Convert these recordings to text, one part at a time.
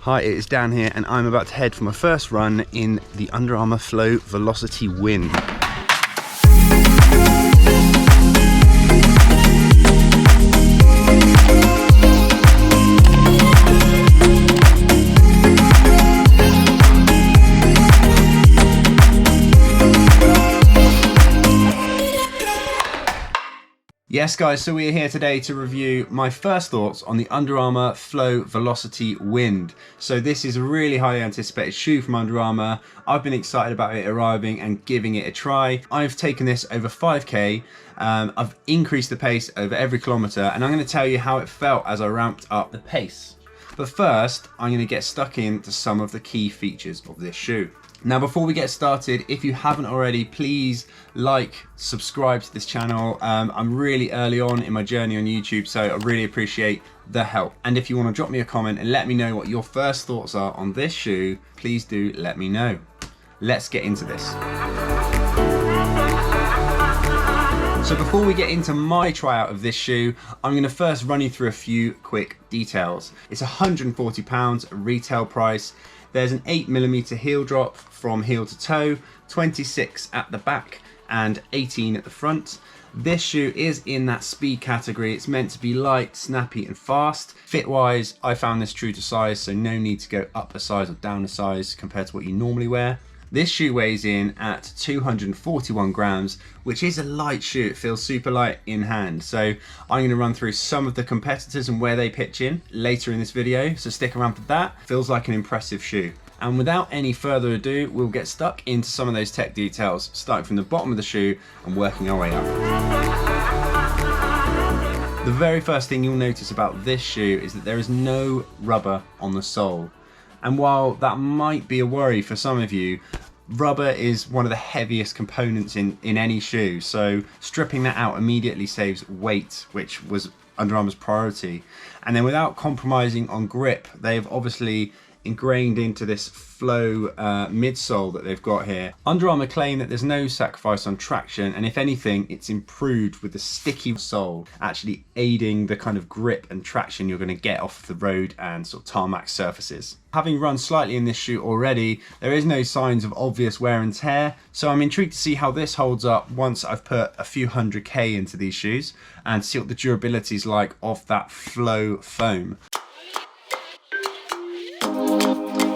Hi, it is Dan here, and I'm about to head for my first run in the Under Armour Flow Velociti Wind. Yes guys, so we are here today to review my first thoughts on the Under Armour Flow Velociti Wind. So this is a really highly anticipated shoe from Under Armour. I've been excited about it arriving and giving it a try. I've taken this over 5k, I've increased the pace over every kilometre, and I'm going to tell you how it felt as I ramped up the pace. But first, I'm going to get stuck into some of the key features of this shoe. Now before we get started, if you haven't already, please subscribe to this channel. I'm really early on in my journey on YouTube, so I really appreciate the help. And if you want to drop me a comment and let me know what your first thoughts are on this shoe, please do let me know. Let's get into this. So before we get into my tryout of this shoe, I'm going to first run you through a few quick details. It's £140 retail price. There's an 8mm heel drop from heel to toe, 26 at the back and 18 at the front. This shoe is in that speed category. It's meant to be light, snappy and fast. Fit wise, I found this true to size, so no need to go up a size or down a size compared to what you normally wear. This shoe weighs in at 241 grams, which is a light shoe. It feels super light in hand. So I'm going to run through some of the competitors and where they pitch in later in this video, so stick around for that. Feels like an impressive shoe. And without any further ado, we'll get stuck into some of those tech details, starting from the bottom of the shoe and working our way up. The very first thing you'll notice about this shoe is that there is no rubber on the sole. And while that might be a worry for some of you, rubber is one of the heaviest components in any shoe, so stripping that out immediately saves weight, which was Under Armour's priority. And then without compromising on grip, they've obviously ingrained into this Flow midsole that they've got here. Under Armour claim that there's no sacrifice on traction, and if anything, it's improved with the sticky sole, actually aiding the kind of grip and traction you're going to get off the road and sort of tarmac surfaces. Having run slightly in this shoe already, there is no signs of obvious wear and tear, so I'm intrigued to see how this holds up once I've put a few 100k into these shoes and see what the durability is like of that Flow foam.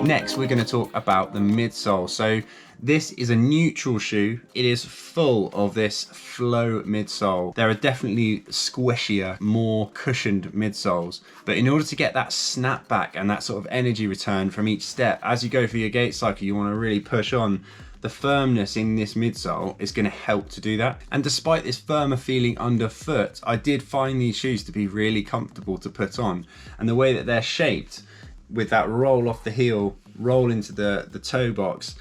Next, we're going to talk about the midsole. So this is a neutral shoe. It is full of this Flow midsole. There are definitely squishier, more cushioned midsoles, but in order to get that snapback and that sort of energy return from each step, as you go through your gait cycle, you want to really push on. The firmness in this midsole is going to help to do that. And despite this firmer feeling underfoot, I did find these shoes to be really comfortable to put on. And the way that they're shaped, with that roll off the heel, roll into the toe box,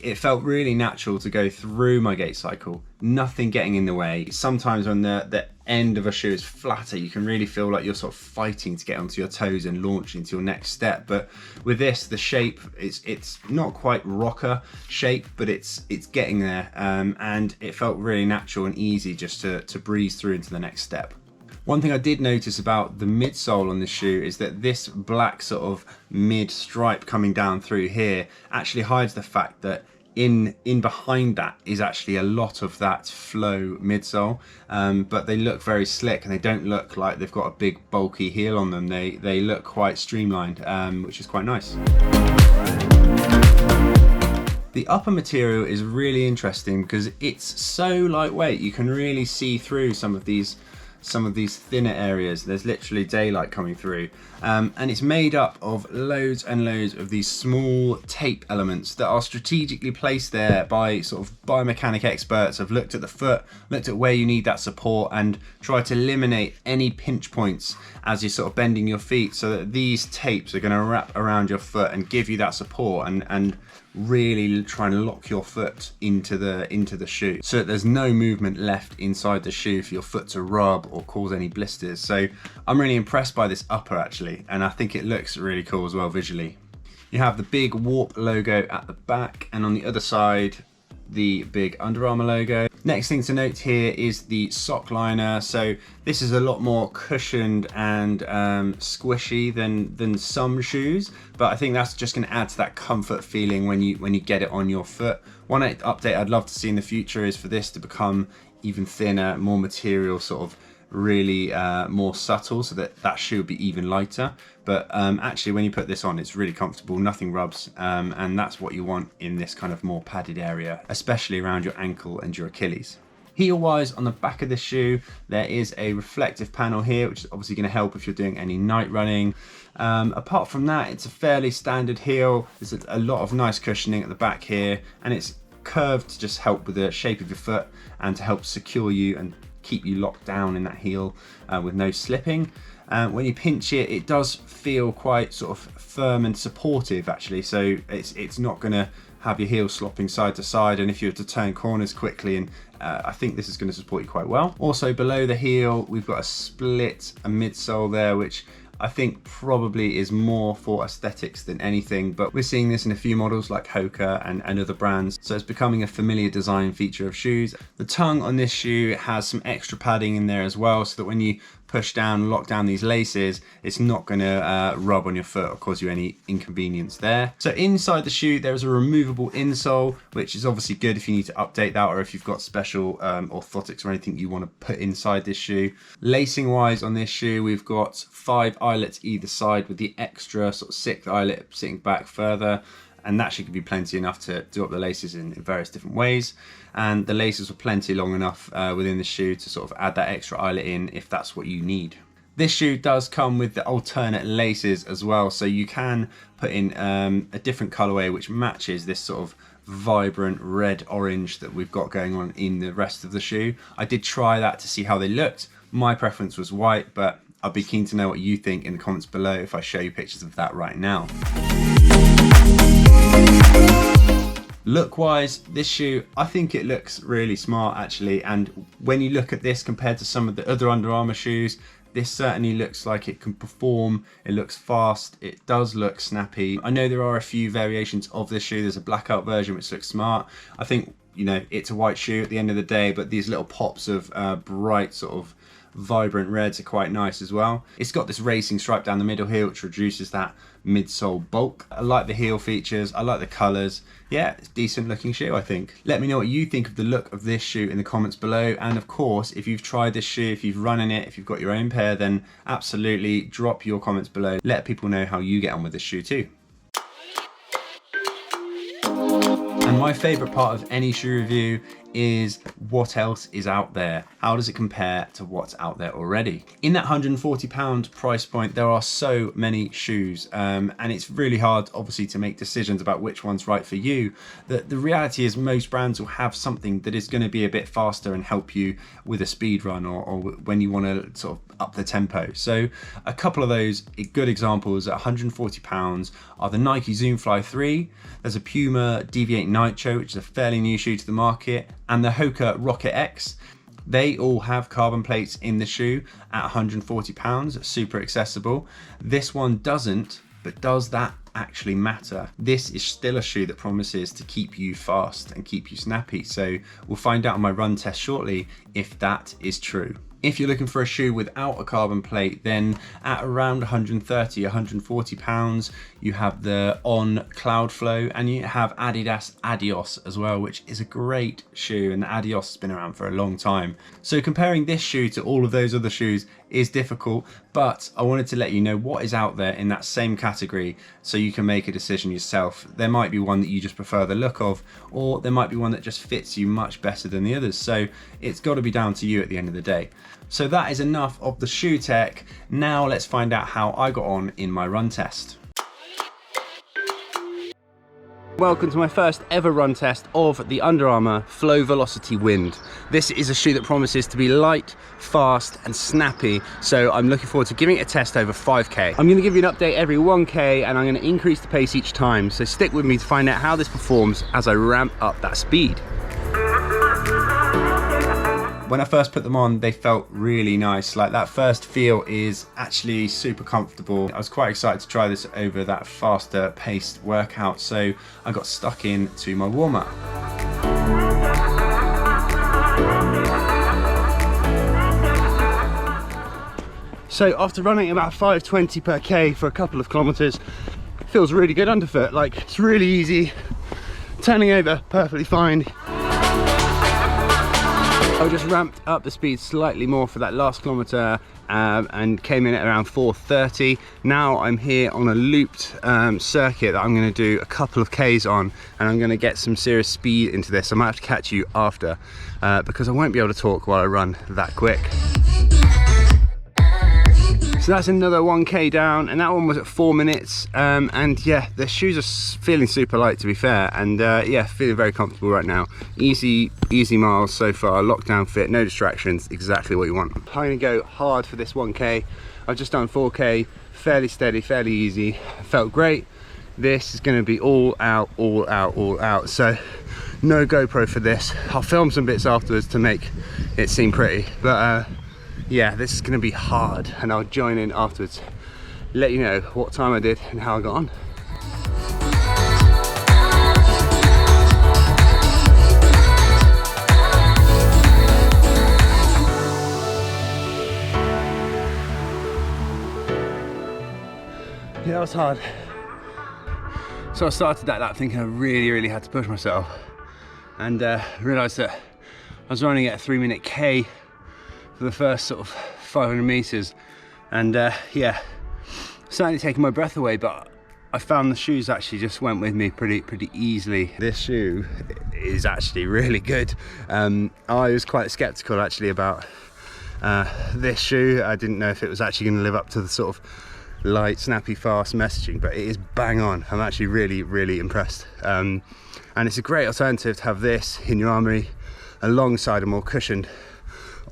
it felt really natural to go through my gait cycle, nothing getting in the way. Sometimes when the end of a shoe is flatter, you can really feel like you're sort of fighting to get onto your toes and launch into your next step. But with this, the shape, it's not quite rocker shape, but it's getting there, and it felt really natural and easy just to breeze through into the next step. One thing I did notice about the midsole on this shoe is that this black sort of mid stripe coming down through here actually hides the fact that in behind that is actually a lot of that Flow midsole, but they look very slick and they don't look like they've got a big bulky heel on them. They look quite streamlined, which is quite nice. The upper material is really interesting because it's so lightweight. You can really see through some of these thinner areas. There's literally daylight coming through, and it's made up of loads and loads of these small tape elements that are strategically placed there by sort of biomechanic experts. Have looked at the foot, looked at where you need that support, and try to eliminate any pinch points as you're sort of bending your feet, so that these tapes are going to wrap around your foot and give you that support and really try and lock your foot into the shoe, so that there's no movement left inside the shoe for your foot to rub or cause any blisters. So I'm really impressed by this upper actually, and I think it looks really cool as well visually. You have the big Warp logo at the back, and on the other side the big Under Armour logo. Next thing to note here is the sock liner. So this is a lot more cushioned and squishy than some shoes, but I think that's just going to add to that comfort feeling when you get it on your foot. One update I'd love to see in the future is for this to become even thinner, more material, sort of really more subtle, so that shoe would be even lighter. But actually when you put this on, it's really comfortable, nothing rubs, and that's what you want in this kind of more padded area, especially around your ankle and your Achilles. Heel wise, on the back of the shoe there is a reflective panel here, which is obviously going to help if you're doing any night running. Apart from that, it's a fairly standard heel. There's a lot of nice cushioning at the back here, and it's curved to just help with the shape of your foot and to help secure you and keep you locked down in that heel with no slipping. When you pinch it, it does feel quite sort of firm and supportive actually, so it's not going to have your heel slopping side to side, and if you have to turn corners quickly, and I think this is going to support you quite well. Also below the heel we've got a midsole there, which I think probably is more for aesthetics than anything, but we're seeing this in a few models like Hoka and other brands, so it's becoming a familiar design feature of shoes. The tongue on this shoe has some extra padding in there as well, so that when you push down, lock down these laces, it's not going to rub on your foot or cause you any inconvenience there. So inside the shoe there is a removable insole, which is obviously good if you need to update that, or if you've got special orthotics or anything you want to put inside this shoe. Lacing wise on this shoe, we've got 5 eyelets either side, with the extra sort of 6th eyelet sitting back further, and that should give you plenty enough to do up the laces in various different ways. And the laces were plenty long enough within the shoe to sort of add that extra eyelet in if that's what you need. This shoe does come with the alternate laces as well, so you can put in a different colorway which matches this sort of vibrant red orange that we've got going on in the rest of the shoe. I did try that to see how they looked. My preference was white, but I'd be keen to know what you think in the comments below if I show you pictures of that right now. Look wise, this shoe, I think it looks really smart actually, and when you look at this compared to some of the other Under Armour shoes, this certainly looks like it can perform. It looks fast, it does look snappy. I know there are a few variations of this shoe. There's a blackout version which looks smart. I think, you know, it's a white shoe at the end of the day, but these little pops of bright sort of vibrant reds are quite nice as well. It's got this racing stripe down the middle here which reduces that midsole bulk. I like the heel features, I like the colours. Yeah, it's a decent looking shoe I think. Let me know what you think of the look of this shoe in the comments below, and of course if you've tried this shoe, if you've run in it, if you've got your own pair, then absolutely drop your comments below. Let people know how you get on with this shoe too. And my favourite part of any shoe review is what else is out there. How does it compare to what's out there already? In that £140 price point, there are so many shoes, and it's really hard obviously to make decisions about which one's right for you. The reality is most brands will have something that is going to be a bit faster and help you with a speed run, or when you want to sort of up the tempo. So a couple of those good examples at £140 are the Nike Zoom Fly 3, there's a Puma Deviate Nitro, which is a fairly new shoe to the market, and the Hoka Rocket X. They all have carbon plates in the shoe at £140, super accessible. This one doesn't, but does that actually matter? This is still a shoe that promises to keep you fast and keep you snappy, so we'll find out on my run test shortly if that is true. If you're looking for a shoe without a carbon plate, then at around £130, £140, you have the On Cloudflow, and you have Adidas Adios as well, which is a great shoe, and the Adios has been around for a long time. So comparing this shoe to all of those other shoes is difficult, but I wanted to let you know what is out there in that same category so you can make a decision yourself. There might be one that you just prefer the look of, or there might be one that just fits you much better than the others, so it's got to be down to you at the end of the day. So that is enough of the shoe tech. Now let's find out how I got on in my run test. Welcome to my first ever run test of the Under Armour Flow Velociti Wind. This is a shoe that promises to be light, fast and snappy, so I'm looking forward to giving it a test over 5k. I'm going to give you an update every 1k, and I'm going to increase the pace each time, so stick with me to find out how this performs as I ramp up that speed. When I first put them on, they felt really nice. Like, that first feel is actually super comfortable. I was quite excited to try this over that faster paced workout, so I got stuck in to my warm-up. So after running about 5:20 per K for a couple of kilometers, feels really good underfoot. Like, it's really easy, turning over perfectly fine. I just ramped up the speed slightly more for that last kilometre and came in at around 4:30. Now I'm here on a looped circuit that I'm going to do a couple of Ks on, and I'm going to get some serious speed into this. I might have to catch you after because I won't be able to talk while I run that quick. So that's another 1K down, and that one was at 4 minutes. And yeah, the shoes are feeling super light, to be fair, and yeah, feeling very comfortable right now. Easy miles so far, lockdown fit, no distractions, exactly what you want. I'm gonna go hard for this 1K. I've just done 4K, fairly steady, fairly easy, felt great. This is gonna be all out, all out, all out. So no GoPro for this. I'll film some bits afterwards to make it seem pretty, but yeah, this is going to be hard, and I'll join in afterwards, let you know what time I did and how I got on. Yeah, that was hard. So I started that lap thinking I really had to push myself, and realised that I was running at a 3-minute K for the first sort of 500 meters, and yeah, certainly taking my breath away, but I found the shoes actually just went with me pretty easily. This shoe is actually really good. I was quite skeptical actually about this shoe. I didn't know if it was actually going to live up to the sort of light, snappy, fast messaging, but it is bang on. I'm actually really impressed, and it's a great alternative to have this in your armoury alongside a more cushioned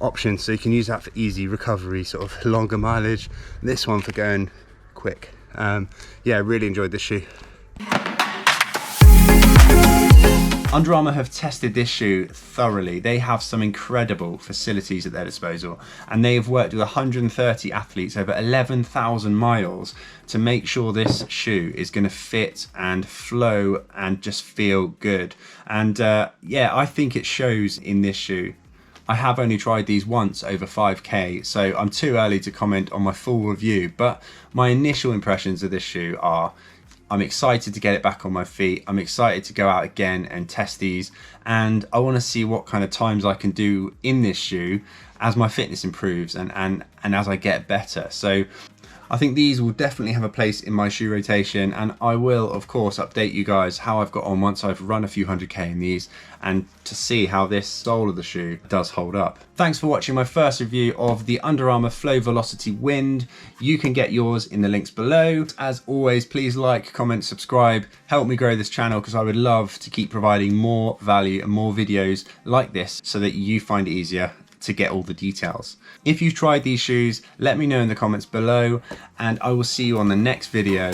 option, so you can use that for easy recovery, sort of longer mileage. This one for going quick. Yeah, really enjoyed this shoe. Under Armour have tested this shoe thoroughly. They have some incredible facilities at their disposal, and they have worked with 130 athletes over 11,000 miles to make sure this shoe is going to fit and flow and just feel good. And yeah, I think it shows in this shoe. I have only tried these once over 5K, so I'm too early to comment on my full review, but my initial impressions of this shoe are, I'm excited to get it back on my feet. I'm excited to go out again and test these, and I want to see what kind of times I can do in this shoe as my fitness improves and as I get better. So I think these will definitely have a place in my shoe rotation, and I will of course update you guys how I've got on once I've run a few 100K in these, and to see how this sole of the shoe does hold up. Thanks for watching my first review of the Under Armour Flow Velociti Wind. You can get yours in the links below. As always, please like, comment, subscribe, help me grow this channel, because I would love to keep providing more value and more videos like this so that you find it easier to get all the details. If you've tried these shoes, let me know in the comments below, and I will see you on the next video.